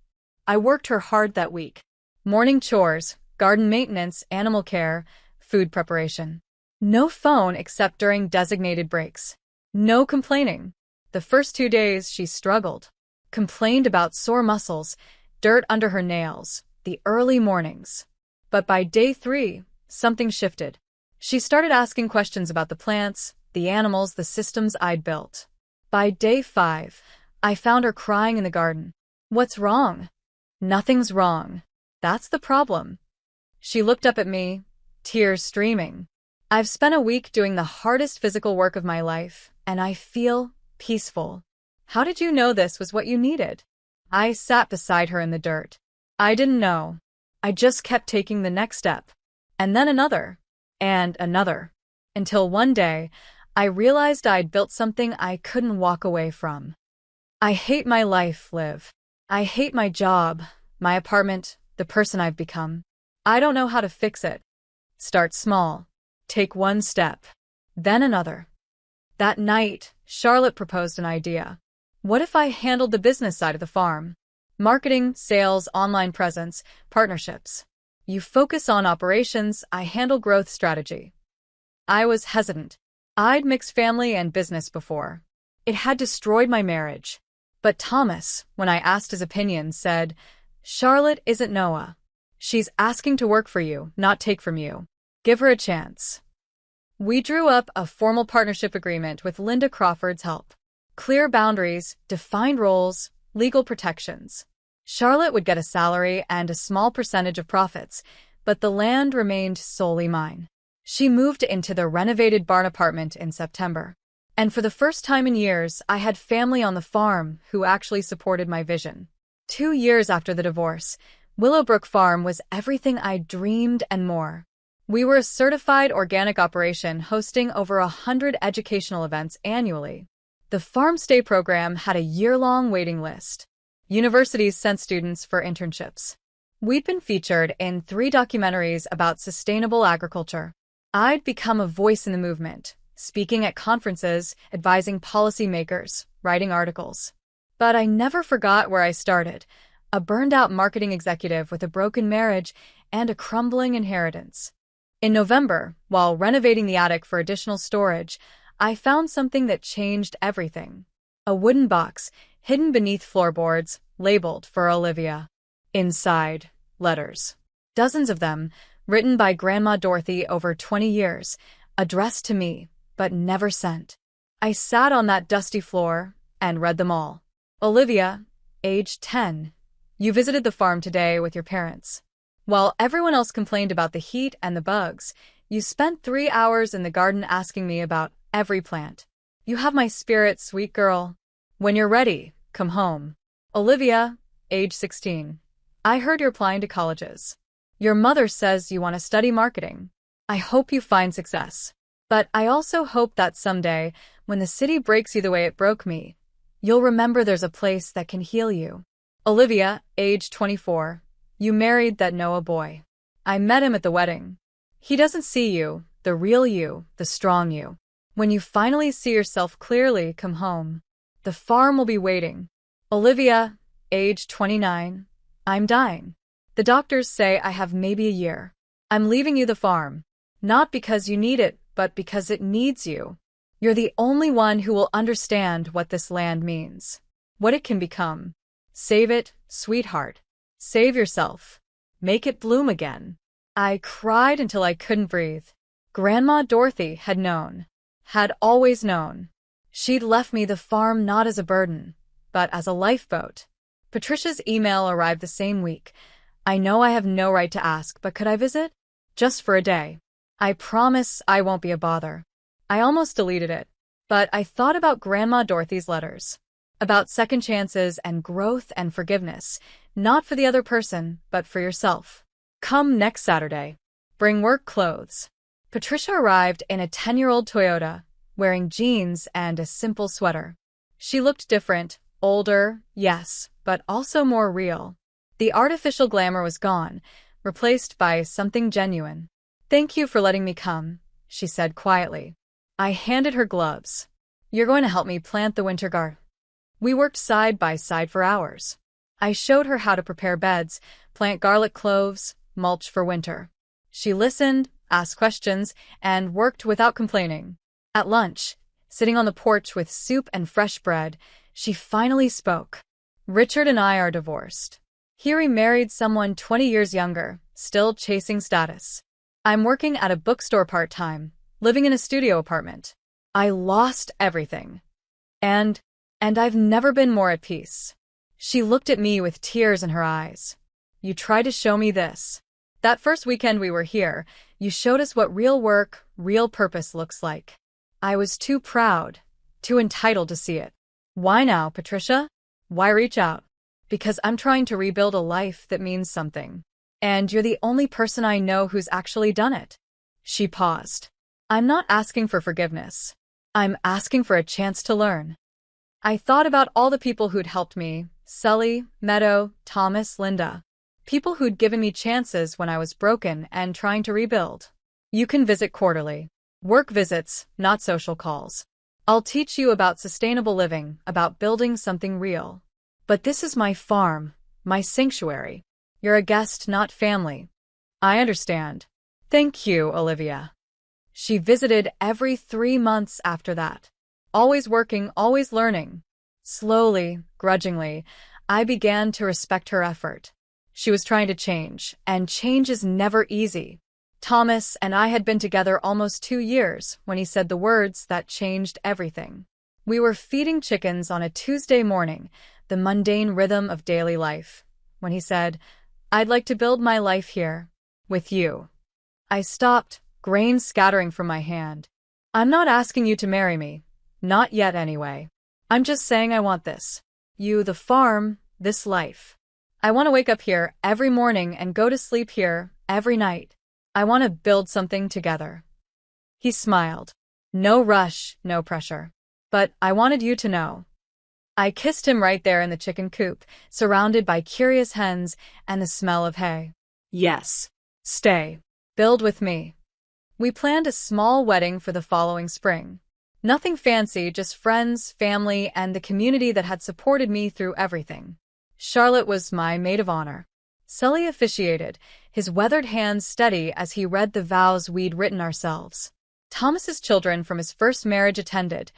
I worked her hard that week. Morning chores, garden maintenance, animal care, food preparation. No phone except during designated breaks. No complaining. The first 2 days she struggled. Complained about sore muscles, dirt under her nails, the early mornings. But by day 3, something shifted. She started asking questions about the plants, the animals, the systems I'd built. By day 5, I found her crying in the garden. "What's wrong?" "Nothing's wrong. That's the problem." She looked up at me, tears streaming. "I've spent a week doing the hardest physical work of my life, and I feel peaceful. How did you know this was what you needed?" I sat beside her in the dirt. I didn't know. I just kept taking the next step. And then another. And another. Until one day, I realized I'd built something I couldn't walk away from. I hate my life, Liv. I hate my job, my apartment, the person I've become. I don't know how to fix it. Start small. Take one step. Then another. That night, Charlotte proposed an idea. What if I handled the business side of the farm? Marketing, sales, online presence, partnerships. You focus on operations, I handle growth strategy. I was hesitant. I'd mixed family and business before. It had destroyed my marriage. But Thomas, when I asked his opinion, said, "Charlotte isn't Noah. She's asking to work for you, not take from you. Give her a chance." We drew up a formal partnership agreement with Linda Crawford's help. Clear boundaries, defined roles, legal protections. Charlotte would get a salary and a small percentage of profits, but the land remained solely mine. She moved into the renovated barn apartment in September. And for the first time in years, I had family on the farm who actually supported my vision. 2 years after the divorce, Willowbrook Farm was everything I dreamed and more. We were a certified organic operation hosting over 100 educational events annually. The Farm Stay program had a year-long waiting list. Universities sent students for internships. We'd been featured in 3 documentaries about sustainable agriculture. I'd become a voice in the movement, speaking at conferences, advising policymakers, writing articles. But I never forgot where I started, a burned-out marketing executive with a broken marriage and a crumbling inheritance. In November, while renovating the attic for additional storage, I found something that changed everything. A wooden box, hidden beneath floorboards, labeled for Olivia. Inside, letters. Dozens of them, written by Grandma Dorothy over 20 years, addressed to me, but never sent. I sat on that dusty floor and read them all. Olivia, age 10. You visited the farm today with your parents. While everyone else complained about the heat and the bugs, you spent 3 hours in the garden asking me about every plant. You have my spirit, sweet girl. When you're ready, come home. Olivia, age 16. I heard you're applying to colleges. Your mother says you want to study marketing. I hope you find success. But I also hope that someday, when the city breaks you the way it broke me, you'll remember there's a place that can heal you. Olivia, age 24. You married that Noah boy. I met him at the wedding. He doesn't see you, the real you, the strong you. When you finally see yourself clearly, come home. The farm will be waiting. Olivia, age 29. I'm dying. The doctors say I have maybe a year. I'm leaving you the farm. Not because you need it, but because it needs you. You're the only one who will understand what this land means. What it can become. Save it, sweetheart. Save yourself. Make it bloom again. I cried until I couldn't breathe. Grandma Dorothy had known. Had always known. She'd left me the farm not as a burden, but as a lifeboat. Patricia's email arrived the same week. I know I have no right to ask, but could I visit? Just for a day. I promise I won't be a bother. I almost deleted it, but I thought about Grandma Dorothy's letters. About second chances and growth and forgiveness, not for the other person, but for yourself. Come next Saturday. Bring work clothes. Patricia arrived in a 10-year-old Toyota, wearing jeans and a simple sweater. She looked different, older, yes, but also more real. The artificial glamour was gone, replaced by something genuine. Thank you for letting me come, she said quietly. I handed her gloves. You're going to help me plant the winter garden. We worked side by side for hours. I showed her how to prepare beds, plant garlic cloves, mulch for winter. She listened, asked questions, and worked without complaining. At lunch, sitting on the porch with soup and fresh bread, she finally spoke. Richard and I are divorced. He remarried someone 20 years younger, still chasing status. I'm working at a bookstore part-time, living in a studio apartment. I lost everything. And I've never been more at peace. She looked at me with tears in her eyes. You tried to show me this. That first weekend we were here, you showed us what real work, real purpose looks like. I was too proud, too entitled to see it. Why now, Patricia? Why reach out? Because I'm trying to rebuild a life that means something. And you're the only person I know who's actually done it. She paused. I'm not asking for forgiveness. I'm asking for a chance to learn. I thought about all the people who'd helped me, Sully, Meadow, Thomas, Linda. People who'd given me chances when I was broken and trying to rebuild. You can visit quarterly. Work visits, not social calls. I'll teach you about sustainable living, about building something real. But this is my farm, my sanctuary. You're a guest, not family. I understand. Thank you, Olivia. She visited every 3 months after that. Always working, always learning. Slowly, grudgingly, I began to respect her effort. She was trying to change, and change is never easy. Thomas and I had been together almost 2 years when he said the words that changed everything. We were feeding chickens on a Tuesday morning, the mundane rhythm of daily life, when he said, I'd like to build my life here, with you. I stopped, grain scattering from my hand. I'm not asking you to marry me. Not yet anyway. I'm just saying I want this. You, the farm, this life. I want to wake up here every morning and go to sleep here every night. I want to build something together. He smiled. No rush, no pressure. But I wanted you to know. I kissed him right there in the chicken coop, surrounded by curious hens and the smell of hay. Yes. Stay. Build with me. We planned a small wedding for the following spring. Nothing fancy, just friends, family, and the community that had supported me through everything. Charlotte was my maid of honor. Sully officiated, his weathered hands steady as he read the vows we'd written ourselves. Thomas's children from his first marriage attended,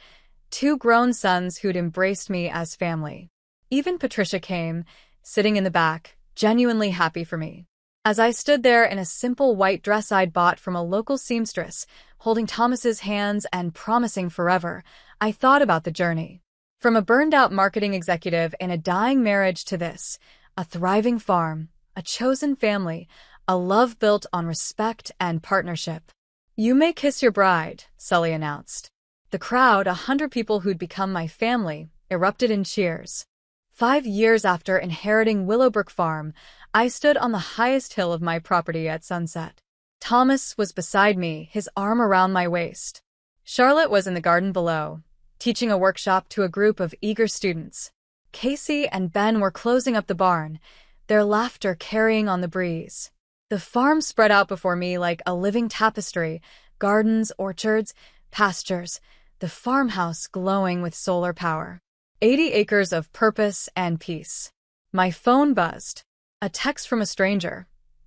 2 grown sons who'd embraced me as family. Even Patricia came, sitting in the back, genuinely happy for me. As I stood there in a simple white dress I'd bought from a local seamstress, holding Thomas's hands and promising forever, I thought about the journey. From a burned-out marketing executive in a dying marriage to this, a thriving farm, a chosen family, a love built on respect and partnership. You may kiss your bride, Sully announced. The crowd, 100 people who'd become my family, erupted in cheers. 5 years after inheriting Willowbrook Farm, I stood on the highest hill of my property at sunset. Thomas was beside me, his arm around my waist. Charlotte was in the garden below, teaching a workshop to a group of eager students. Casey and Ben were closing up the barn, their laughter carrying on the breeze. The farm spread out before me like a living tapestry, gardens, orchards, pastures, the farmhouse glowing with solar power. 80 acres of purpose and peace. My phone buzzed. A text from a stranger.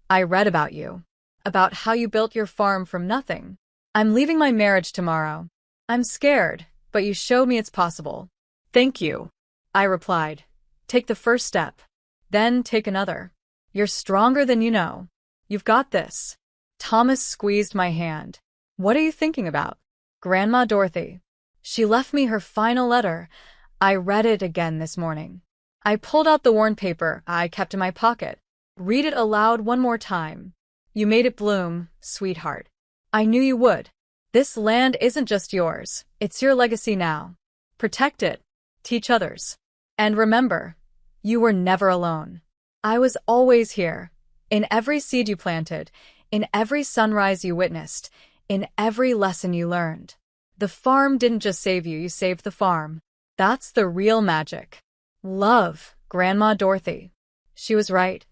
I read about you. About how you built your farm from nothing. I'm leaving my marriage tomorrow. I'm scared, but you showed me it's possible. Thank you, I replied. Take the first step. Then take another. You're stronger than you know. You've got this. Thomas squeezed my hand. What are you thinking about? Grandma Dorothy. She left me her final letter. I read it again this morning. I pulled out the worn paper I kept in my pocket. Read it aloud one more time. You made it bloom, sweetheart. I knew you would. This land isn't just yours. It's your legacy now. Protect it. Teach others. And remember, you were never alone. I was always here. In every seed you planted, in every sunrise you witnessed, in every lesson you learned. The farm didn't just save you, you saved the farm. That's the real magic. Love, Grandma Dorothy. She was right.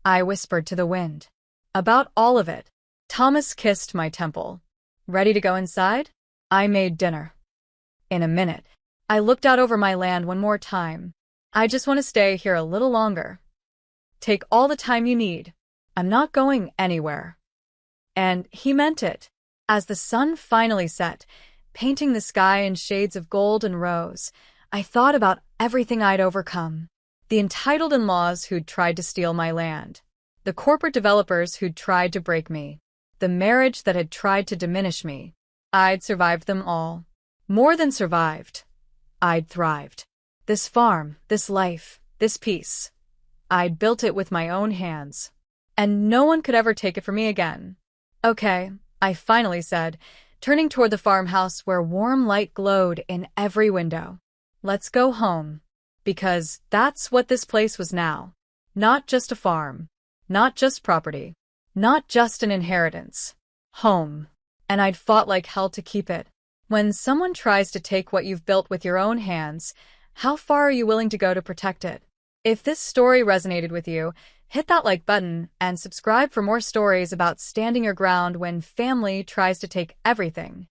I whispered to the wind. About all of it. Thomas kissed my temple. Ready to go inside? I made dinner. In a minute. I looked out over my land one more time. I just want to stay here a little longer. Take all the time you need. I'm not going anywhere. And he meant it. As the sun finally set, painting the sky in shades of gold and rose, I thought about everything I'd overcome. The entitled in-laws who'd tried to steal my land. The corporate developers who'd tried to break me. The marriage that had tried to diminish me. I'd survived them all. More than survived. I'd thrived. This farm, this life, this peace. I'd built it with my own hands. And no one could ever take it from me again. Okay, I finally said, turning toward the farmhouse where warm light glowed in every window. Let's go home. Because that's what this place was now. Not just a farm. Not just property. Not just an inheritance. Home. And I'd fought like hell to keep it. When someone tries to take what you've built with your own hands, how far are you willing to go to protect it? If this story resonated with you, hit that like button and subscribe for more stories about standing your ground when family tries to take everything.